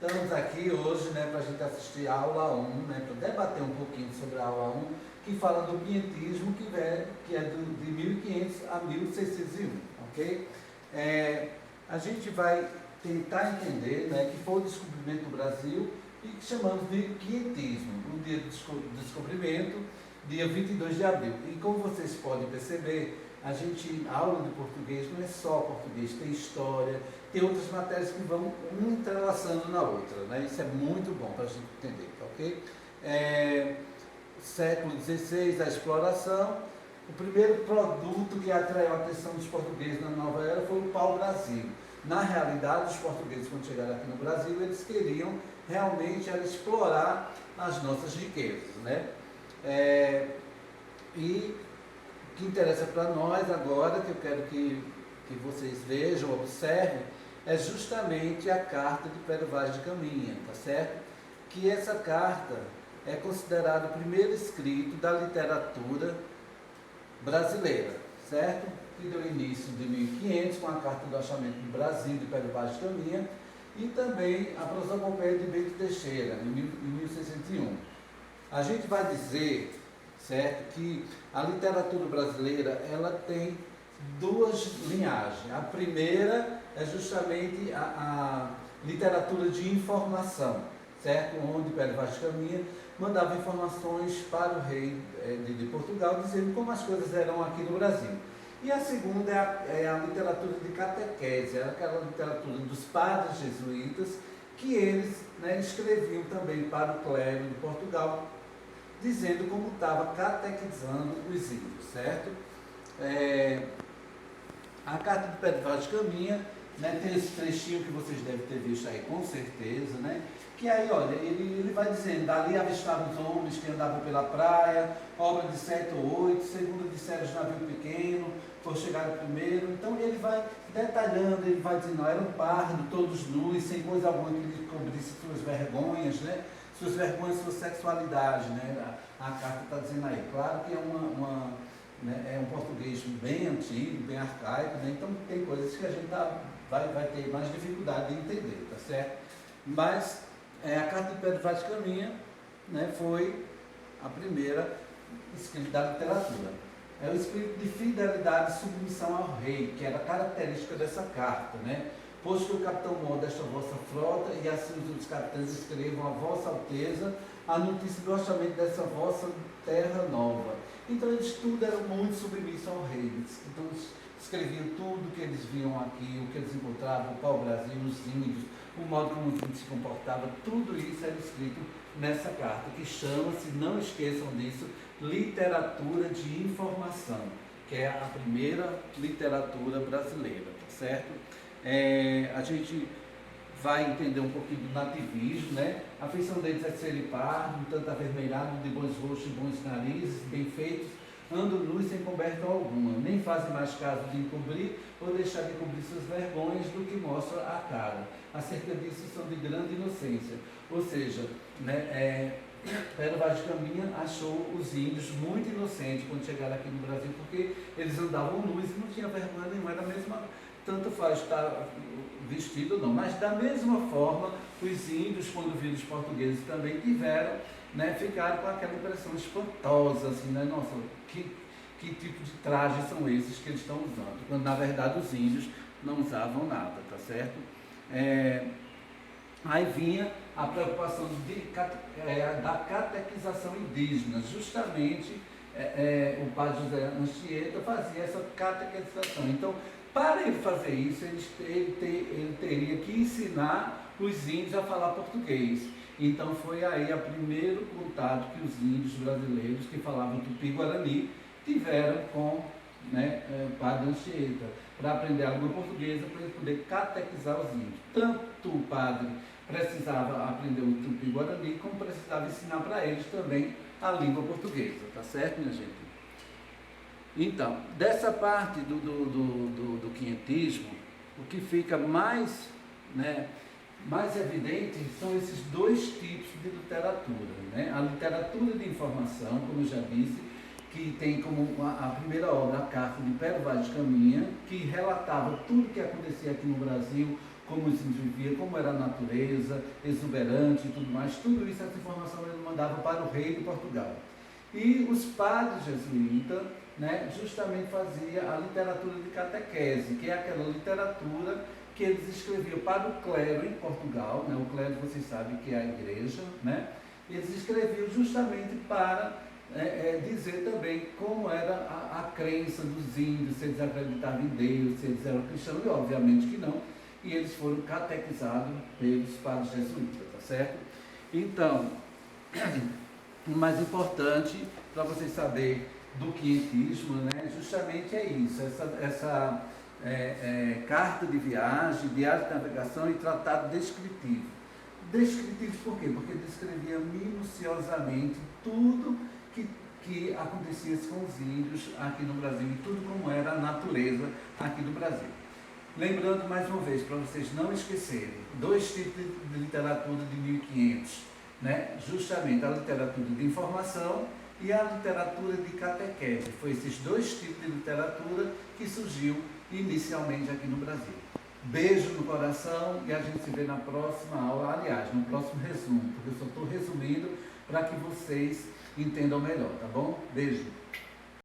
Estamos aqui hoje, né, para a gente assistir a aula 1, né, para debater um pouquinho sobre a aula 1, que fala do quinhentismo, que é de 1500 a 1601, ok? A gente vai tentar entender, né, que foi o descobrimento do Brasil e que chamamos de quinhentismo, o dia do descobrimento, dia 22 de abril. E como vocês podem perceber, a aula de português não é só português, tem história, tem outras matérias que vão uma entrelaçando na outra, né? Isso é muito bom para a gente entender, ok? Século XVI, a exploração. O primeiro produto que atraiu a atenção dos portugueses na nova era foi o pau-brasil. Na realidade, os portugueses, quando chegaram aqui no Brasil, eles queriam realmente explorar as nossas riquezas, né? E o que interessa para nós agora, que eu quero que vocês vejam, observem, é justamente a carta de Pero Vaz de Caminha, tá certo? Que essa carta é considerada o primeiro escrito da literatura brasileira, certo? Que deu início de 1500 com a carta do achamento do Brasil de Pero Vaz de Caminha e também a prosopopeia de Bento Teixeira, em 1601. A gente vai dizer, certo, que a literatura brasileira ela tem duas linhagens. A primeira é justamente a literatura de informação, certo? Onde Pero Vaz de Caminha mandava informações para o rei de Portugal, dizendo como as coisas eram aqui no Brasil. E a segunda é a literatura de catequese, aquela literatura dos padres jesuítas, que eles, né, escreviam também para o clero de Portugal, dizendo como estava catequizando os índios, certo? A carta de Pero Vaz de Caminha, né, tem esse trechinho que vocês devem ter visto aí com certeza, né? Que aí, olha, ele vai dizendo, dali avistavam os homens que andavam pela praia, obra de 7 ou 8, segundo disseram os navios pequenos, por chegar primeiro. Então ele vai detalhando, ele vai dizendo, não, eram pardos, todos nus, sem coisa alguma que lhe cobrisse suas vergonhas, né? Suas vergonhas, sua sexualidade, né? A carta está dizendo aí. Claro que é um português bem antigo, bem arcaico, né? Então tem coisas que a gente vai ter mais dificuldade de entender, tá certo? Mas a carta de Pero Vaz de Caminha, né, foi a primeira escrita da literatura. É o espírito de fidelidade e submissão ao rei, que era característica dessa carta, né? Pois que o capitão mor desta vossa frota e assim os outros capitães escrevam a vossa alteza a notícia do orçamento dessa vossa terra nova. Então eles tudo eram muito submissos ao rei. Então escreviam tudo que eles viam aqui, o que eles encontravam, o pau-brasil, os índios, o modo como os índios se comportavam, tudo isso era escrito nessa carta, que chama-se, não esqueçam disso, literatura de informação, que é a primeira literatura brasileira, tá certo? A gente vai entender um pouquinho do nativismo, né? A feição deles é ser pardo, um tanto avermelhado, de bons rostos e bons narizes, bem feitos, andam nus sem coberta alguma, nem fazem mais caso de encobrir ou deixar de cobrir suas vergonhas do que mostra a cara. Acerca disso são de grande inocência. Ou seja, né, Pero Vaz de Caminha achou os índios muito inocentes quando chegaram aqui no Brasil, porque eles andavam nus e não tinha vergonha nenhuma, era a mesma, tanto faz estar vestido ou não, mas da mesma forma os índios, quando viram os portugueses também tiveram, né, ficaram com aquela impressão espantosa, assim, né? Nossa, que tipo de trajes são esses que eles estão usando? Quando na verdade os índios não usavam nada, tá certo? Aí vinha a preocupação da catequização indígena, justamente o padre José Anchieta fazia essa catequização. Então, para ele fazer isso, ele teria que ensinar os índios a falar português. Então foi aí o primeiro contato que os índios brasileiros que falavam tupi-guarani tiveram com, né, o padre Anchieta, para aprender a língua portuguesa, para ele poder catequizar os índios. Tanto o padre precisava aprender o tupi-guarani, como precisava ensinar para eles também a língua portuguesa, tá certo, minha gente? Então, dessa parte do quinhentismo, o que fica mais, né, mais evidente são esses dois tipos de literatura, né? A literatura de informação, como eu já disse, que tem como a primeira obra a carta de Pero Vaz de Caminha, que relatava tudo o que acontecia aqui no Brasil, como os índios viviam, como era a natureza, exuberante e tudo mais. Tudo isso, essa informação ele mandava para o rei de Portugal. E os padres jesuítas, né, justamente faziam a literatura de catequese, que é aquela literatura que eles escreviam para o clero em Portugal, né? O clero, vocês sabem que é a igreja, né? Eles escreviam justamente para dizer também como era a crença dos índios, se eles acreditavam em Deus, se eles eram cristãos, e obviamente que não, e eles foram catequizados pelos padres jesuítas, tá certo? Então, o mais importante para vocês saberem do quietismo, né, justamente é isso, essa carta de viagem, diário de navegação e tratado descritivo. Descritivo por quê? Porque descrevia minuciosamente tudo que acontecia com os índios aqui no Brasil e tudo como era a natureza aqui do Brasil. Lembrando mais uma vez, para vocês não esquecerem, 2 tipos de literatura de 1500, né? Justamente a literatura de informação e a literatura de catequese. Foi esses 2 tipos de literatura que surgiu inicialmente aqui no Brasil. Beijo no coração e a gente se vê na próxima aula, aliás, no próximo resumo, porque eu só estou resumindo para que vocês entendam melhor, tá bom? Beijo!